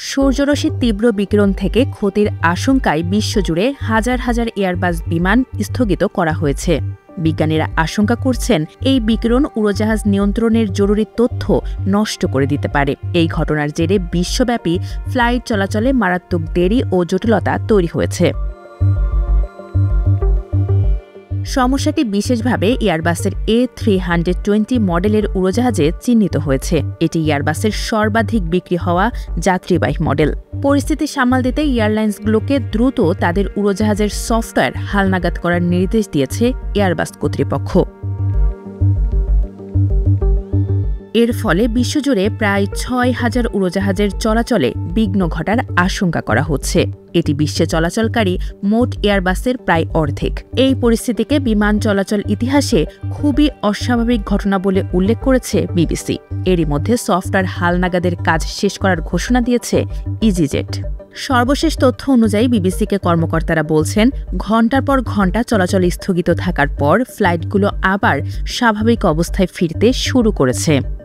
সূর্যরশ্মির তীব্র বিকিরণ থেকে ক্ষতির আশঙ্কায় বিশ্বজুড়ে হাজার হাজার এয়ারবাস বিমান স্থগিত করা হয়েছে। বিজ্ঞানীরা আশঙ্কা করছেন এই বিকিরণ উড়োজাহাজ নিয়ন্ত্রণের জরুরি তথ্য নষ্ট করে দিতে পারে। এই ঘটনার জেরে বিশ্বব্যাপী ফ্লাইট চলাচলে মারাত্মক দেরি ও জটিলতা তৈরি হয়েছে। সমস্যাটি বিশেষভাবে এয়ারবাসের A320 মডেলের উড়োজাহাজে চিহ্নিত হয়েছে। এটি এয়ারবাসের সর্বাধিক বিক্রি হওয়া যাত্রীবাহী মডেল। পরিস্থিতি সামাল দিতে এয়ারলাইন্সগুলোকে দ্রুত তাদের উড়োজাহাজের সফটওয়্যার হালনাগাদ করার নির্দেশ দিয়েছে এয়ারবাস কর্তৃপক্ষ। এর ফলে বিশ্বজুড়ে প্রায় ৬,০০০ উড়োজাহাজের চলাচলে বিঘ্ন ঘটার আশঙ্কা করা হচ্ছে। এটি বিশ্বে চলাচলকারী মোট এয়ারবাসের প্রায় অর্ধেক। এই পরিস্থিতিকে বিমান চলাচল ইতিহাসে খুবই অস্বাভাবিক ঘটনা বলে উল্লেখ করেছে বিবিসি। এরই মধ্যে সফটওয়্যার হালনাগাদের কাজ শেষ করার ঘোষণা দিয়েছে ইজিজেট। সর্বশেষ তথ্য অনুযায়ী বিবিসিকে কর্মকর্তারা বলছেন, ঘণ্টার পর ঘণ্টা চলাচল স্থগিত থাকার পর ফ্লাইটগুলো আবার স্বাভাবিক অবস্থায় ফিরতে শুরু করেছে।